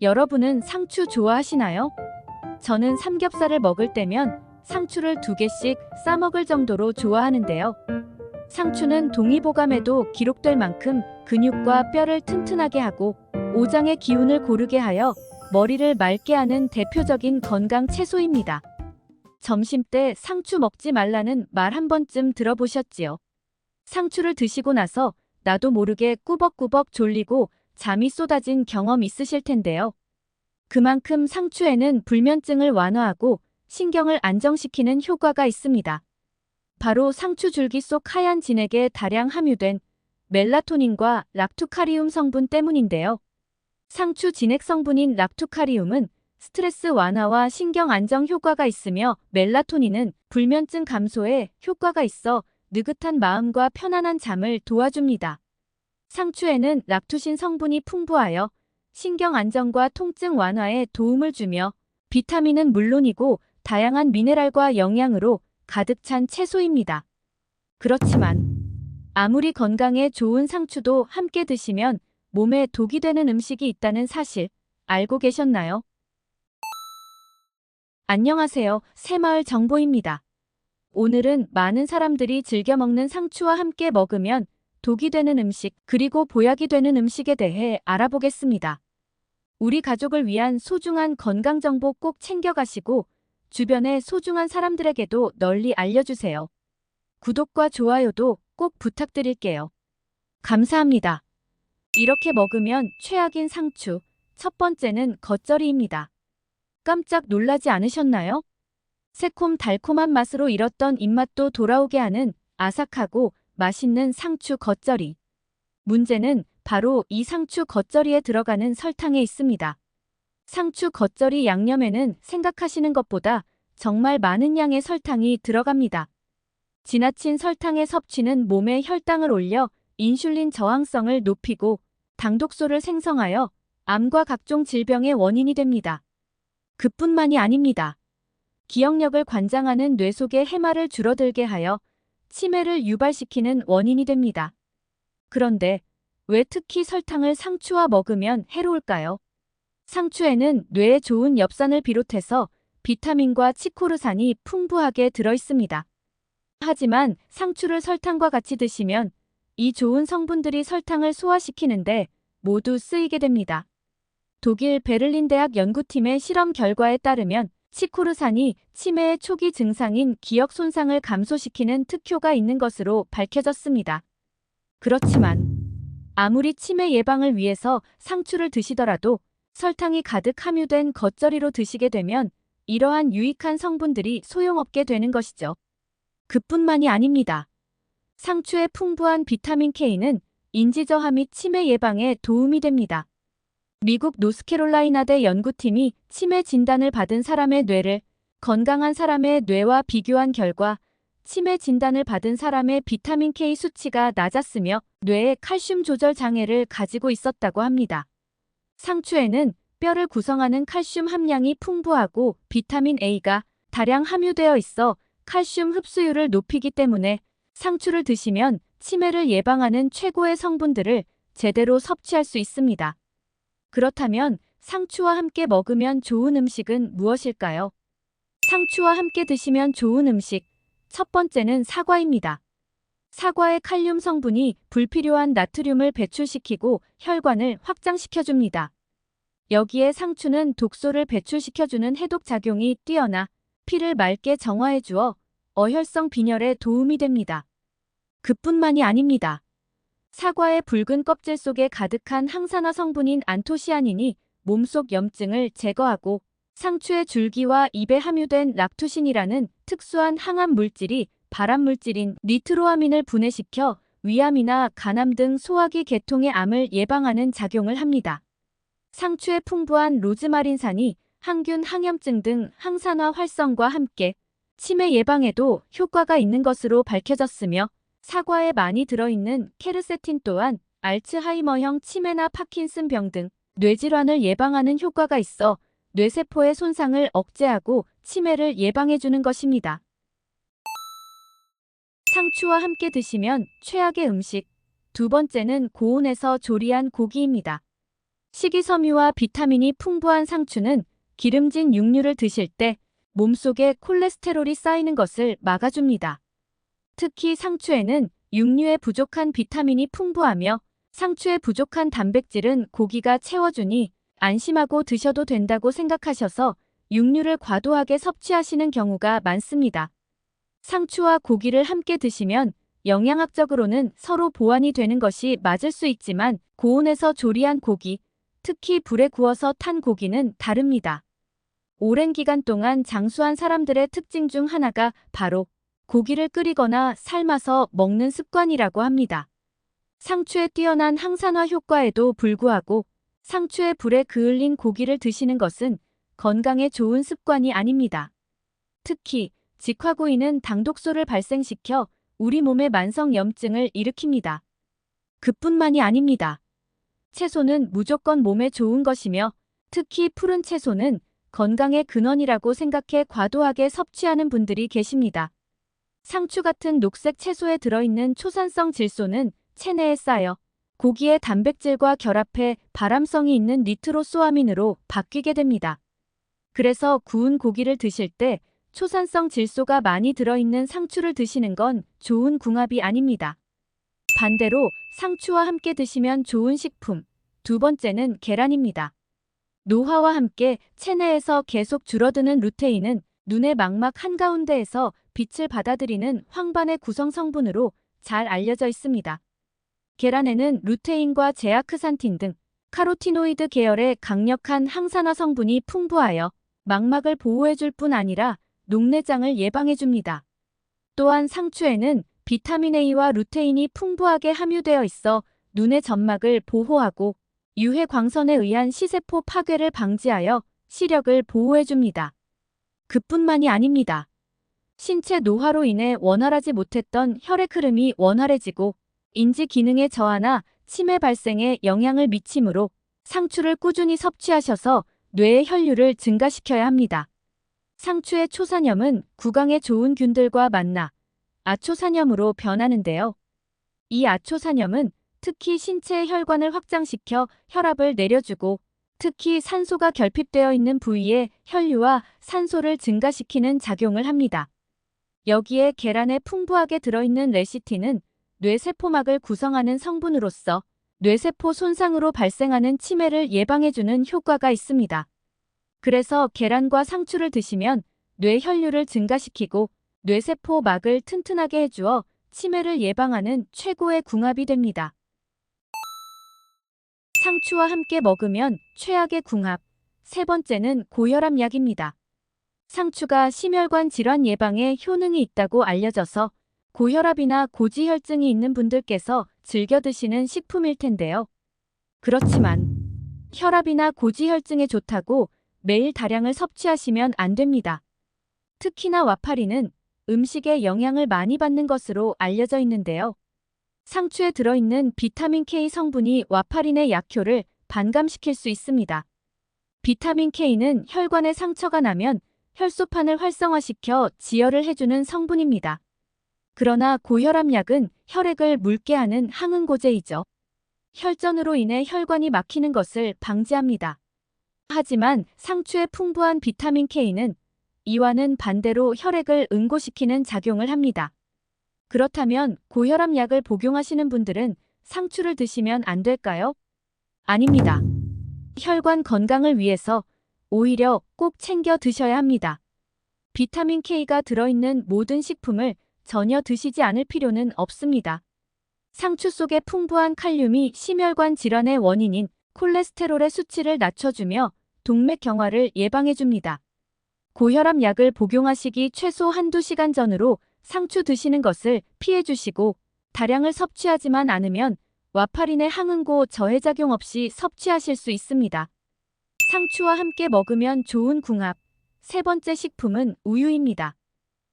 여러분은 상추 좋아하시나요? 저는 삼겹살을 먹을 때면 상추를 2개씩 싸먹을 정도로 좋아하는데요. 상추는 동의보감에도 기록될 만큼 근육과 뼈를 튼튼하게 하고 오장의 기운을 고르게 하여 머리를 맑게 하는 대표적인 건강 채소입니다. 점심때 상추 먹지 말라는 말 한 번쯤 들어보셨지요? 상추를 드시고 나서 나도 모르게 꾸벅꾸벅 졸리고 잠이 쏟아진 경험 있으실 텐데요. 그만큼 상추에는 불면증을 완화하고 신경을 안정시키는 효과가 있습니다. 바로 상추 줄기 속 하얀 진액에 다량 함유된 멜라토닌과 락투카리움 성분 때문인데요. 상추 진액 성분인 락투카리움은 스트레스 완화와 신경 안정 효과가 있으며 멜라토닌은 불면증 감소에 효과가 있어 느긋한 마음과 편안한 잠을 도와줍니다. 상추에는 락투신 성분이 풍부하여 신경 안정과 통증 완화에 도움을 주며 비타민은 물론이고 다양한 미네랄과 영양으로 가득 찬 채소입니다. 그렇지만 아무리 건강에 좋은 상추도 함께 드시면 몸에 독이 되는 음식이 있다는 사실 알고 계셨나요? 안녕하세요. 새마을 정보입니다. 오늘은 많은 사람들이 즐겨 먹는 상추와 함께 먹으면 독이 되는 음식 그리고 보약이 되는 음식에 대해 알아보겠습니다. 우리 가족을 위한 소중한 건강 정보 꼭 챙겨가시고 주변의 소중한 사람들에게도 널리 알려주세요. 구독과 좋아요도 꼭 부탁드릴게요. 감사합니다. 이렇게 먹으면 최악인 상추. 첫 번째는 겉절이입니다. 깜짝 놀라지 않으셨나요? 새콤달콤한 맛으로 잃었던 입맛도 돌아오게 하는 아삭하고 맛있는 상추 겉절이. 문제는 바로 이 상추 겉절이에 들어가는 설탕에 있습니다. 상추 겉절이 양념에는 생각하시는 것보다 정말 많은 양의 설탕이 들어갑니다. 지나친 설탕의 섭취는 몸의 혈당을 올려 인슐린 저항성을 높이고 당독소를 생성하여 암과 각종 질병의 원인이 됩니다. 그뿐만이 아닙니다. 기억력을 관장하는 뇌 속의 해마를 줄어들게 하여 치매를 유발시키는 원인이 됩니다. 그런데 왜 특히 설탕을 상추와 먹으면 해로울까요? 상추에는 뇌에 좋은 엽산을 비롯해서 비타민과 치코르산이 풍부하게 들어있습니다. 하지만 상추를 설탕과 같이 드시면 이 좋은 성분들이 설탕을 소화시키는데 모두 쓰이게 됩니다. 독일 베를린 대학 연구팀의 실험 결과에 따르면 치코르산이 치매의 초기 증상인 기억 손상을 감소시키는 특효가 있는 것으로 밝혀졌습니다. 그렇지만 아무리 치매 예방을 위해서 상추를 드시더라도 설탕이 가득 함유된 겉절이로 드시게 되면 이러한 유익한 성분들이 소용없게 되는 것이죠. 그뿐만이 아닙니다. 상추의 풍부한 비타민 K는 인지 저하 및 치매 예방에 도움이 됩니다. 미국 노스캐롤라이나대 연구팀이 치매 진단을 받은 사람의 뇌를 건강한 사람의 뇌와 비교한 결과 치매 진단을 받은 사람의 비타민 K 수치가 낮았으며 뇌의 칼슘 조절 장애를 가지고 있었다고 합니다. 상추에는 뼈를 구성하는 칼슘 함량이 풍부하고 비타민 A가 다량 함유되어 있어 칼슘 흡수율을 높이기 때문에 상추를 드시면 치매를 예방하는 최고의 성분들을 제대로 섭취할 수 있습니다. 그렇다면 상추와 함께 먹으면 좋은 음식은 무엇일까요? 상추와 함께 드시면 좋은 음식. 첫 번째는 사과입니다. 사과의 칼륨 성분이 불필요한 나트륨을 배출시키고 혈관을 확장시켜줍니다. 여기에 상추는 독소를 배출시켜주는 해독 작용이 뛰어나 피를 맑게 정화해 주어 어혈성 빈혈에 도움이 됩니다. 그뿐만이 아닙니다. 사과의 붉은 껍질 속에 가득한 항산화 성분인 안토시아닌이 몸속 염증을 제거하고 상추의 줄기와 잎에 함유된 락투신이라는 특수한 항암 물질이 발암 물질인 니트로아민을 분해시켜 위암이나 간암 등 소화기 계통의 암을 예방하는 작용을 합니다. 상추의 풍부한 로즈마린산이 항균 항염증 등 항산화 활성과 함께 치매 예방에도 효과가 있는 것으로 밝혀졌으며 사과에 많이 들어있는 케르세틴 또한 알츠하이머형 치매나 파킨슨병 등 뇌질환을 예방하는 효과가 있어 뇌세포의 손상을 억제하고 치매를 예방해주는 것입니다. 상추와 함께 드시면 최악의 음식. 두 번째는 고온에서 조리한 고기입니다. 식이섬유와 비타민이 풍부한 상추는 기름진 육류를 드실 때 몸속에 콜레스테롤이 쌓이는 것을 막아줍니다. 특히 상추에는 육류에 부족한 비타민이 풍부하며 상추에 부족한 단백질은 고기가 채워주니 안심하고 드셔도 된다고 생각하셔서 육류를 과도하게 섭취하시는 경우가 많습니다. 상추와 고기를 함께 드시면 영양학적으로는 서로 보완이 되는 것이 맞을 수 있지만 고온에서 조리한 고기, 특히 불에 구워서 탄 고기는 다릅니다. 오랜 기간 동안 장수한 사람들의 특징 중 하나가 바로 고기를 끓이거나 삶아서 먹는 습관이라고 합니다. 상추의 뛰어난 항산화 효과에도 불구하고 상추에 불에 그을린 고기를 드시는 것은 건강에 좋은 습관이 아닙니다. 특히 직화구이는 당독소를 발생시켜 우리 몸의 만성염증을 일으킵니다. 그뿐만이 아닙니다. 채소는 무조건 몸에 좋은 것이며 특히 푸른 채소는 건강의 근원이라고 생각해 과도하게 섭취하는 분들이 계십니다. 상추 같은 녹색 채소에 들어있는 초산성 질소는 체내에 쌓여 고기의 단백질과 결합해 발암성이 있는 니트로소아민으로 바뀌게 됩니다. 그래서 구운 고기를 드실 때 초산성 질소가 많이 들어있는 상추를 드시는 건 좋은 궁합이 아닙니다. 반대로 상추와 함께 드시면 좋은 식품, 두 번째는 계란입니다. 노화와 함께 체내에서 계속 줄어드는 루테인은 눈의 망막 한가운데에서 빛을 받아들이는 황반의 구성 성분으로 잘 알려져 있습니다. 계란에는 루테인과 제아크산틴 등 카로티노이드 계열의 강력한 항산화 성분이 풍부하여 망막을 보호해줄 뿐 아니라 녹내장을 예방해줍니다. 또한 상추에는 비타민 A와 루테인이 풍부하게 함유되어 있어 눈의 점막을 보호하고 유해 광선에 의한 시세포 파괴를 방지하여 시력을 보호해줍니다. 그뿐만이 아닙니다. 신체 노화로 인해 원활하지 못했던 혈액 흐름이 원활해지고 인지 기능의 저하나 치매 발생에 영향을 미치므로 상추를 꾸준히 섭취하셔서 뇌의 혈류를 증가시켜야 합니다. 상추의 초산염은 구강에 좋은 균들과 만나 아초산염으로 변하는데요. 이 아초산염은 특히 신체의 혈관을 확장시켜 혈압을 내려주고 특히 산소가 결핍되어 있는 부위에 혈류와 산소를 증가시키는 작용을 합니다. 여기에 계란에 풍부하게 들어있는 레시틴은 뇌세포막을 구성하는 성분으로서 뇌세포 손상으로 발생하는 치매를 예방해주는 효과가 있습니다. 그래서 계란과 상추를 드시면 뇌 혈류를 증가시키고 뇌세포 막을 튼튼하게 해주어 치매를 예방하는 최고의 궁합이 됩니다. 상추와 함께 먹으면 최악의 궁합. 세 번째는 고혈압 약입니다. 상추가 심혈관 질환 예방에 효능이 있다고 알려져서 고혈압이나 고지혈증이 있는 분들께서 즐겨 드시는 식품일 텐데요. 그렇지만 혈압이나 고지혈증에 좋다고 매일 다량을 섭취하시면 안 됩니다. 특히나 와파리는 음식에 영향을 많이 받는 것으로 알려져 있는데요. 상추에 들어있는 비타민 K 성분이 와파린의 약효를 반감시킬 수 있습니다. 비타민 K는 혈관에 상처가 나면 혈소판을 활성화시켜 지혈을 해주는 성분입니다. 그러나 고혈압 약은 혈액을 묽게 하는 항응고제이죠. 혈전으로 인해 혈관이 막히는 것을 방지합니다. 하지만 상추의 풍부한 비타민 K는 이와는 반대로 혈액을 응고시키는 작용을 합니다. 그렇다면 고혈압 약을 복용하시는 분들은 상추를 드시면 안 될까요? 아닙니다. 혈관 건강을 위해서 오히려 꼭 챙겨 드셔야 합니다. 비타민 K가 들어있는 모든 식품을 전혀 드시지 않을 필요는 없습니다. 상추 속의 풍부한 칼륨이 심혈관 질환의 원인인 콜레스테롤의 수치를 낮춰주며 동맥 경화를 예방해줍니다. 고혈압 약을 복용하시기 최소 한두 시간 전으로 상추 드시는 것을 피해주시고 다량을 섭취하지만 않으면 와파린의 항응고 저해작용 없이 섭취하실 수 있습니다. 상추와 함께 먹으면 좋은 궁합. 세 번째 식품은 우유입니다.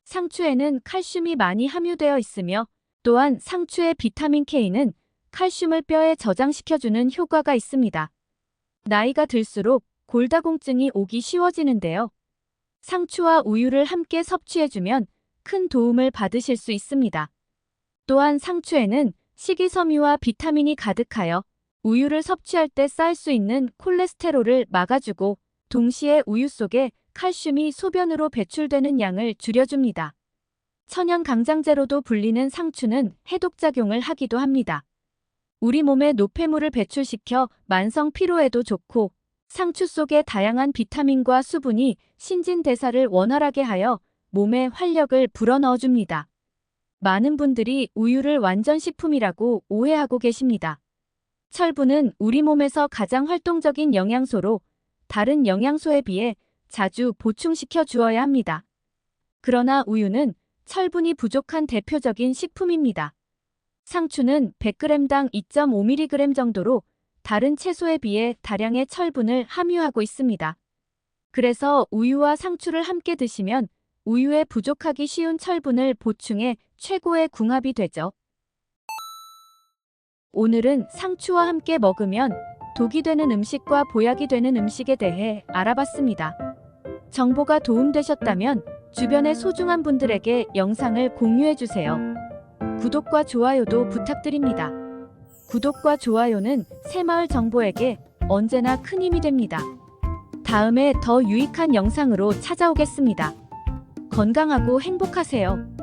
상추에는 칼슘이 많이 함유되어 있으며 또한 상추의 비타민 K는 칼슘을 뼈에 저장시켜주는 효과가 있습니다. 나이가 들수록 골다공증이 오기 쉬워지는데요. 상추와 우유를 함께 섭취해주면 큰 도움을 받으실 수 있습니다. 또한 상추에는 식이섬유와 비타민이 가득하여 우유를 섭취할 때 쌓일 수 있는 콜레스테롤을 막아주고 동시에 우유 속에 칼슘이 소변으로 배출되는 양을 줄여줍니다. 천연 강장제로도 불리는 상추는 해독작용을 하기도 합니다. 우리 몸에 노폐물을 배출시켜 만성 피로에도 좋고 상추 속의 다양한 비타민과 수분이 신진대사를 원활하게 하여 몸에 활력을 불어넣어줍니다. 많은 분들이 우유를 완전식품이라고 오해하고 계십니다. 철분은 우리 몸에서 가장 활동적인 영양소로 다른 영양소에 비해 자주 보충시켜 주어야 합니다. 그러나 우유는 철분이 부족한 대표적인 식품입니다. 상추는 100g당 2.5mg 정도로 다른 채소에 비해 다량의 철분을 함유하고 있습니다. 그래서 우유와 상추를 함께 드시면 우유에 부족하기 쉬운 철분을 보충해 최고의 궁합이 되죠. 오늘은 상추와 함께 먹으면 독이 되는 음식과 보약이 되는 음식에 대해 알아봤습니다. 정보가 도움되셨다면 주변의 소중한 분들에게 영상을 공유해주세요. 구독과 좋아요도 부탁드립니다. 구독과 좋아요는 새마을 정보에게 언제나 큰 힘이 됩니다. 다음에 더 유익한 영상으로 찾아오겠습니다. 건강하고 행복하세요.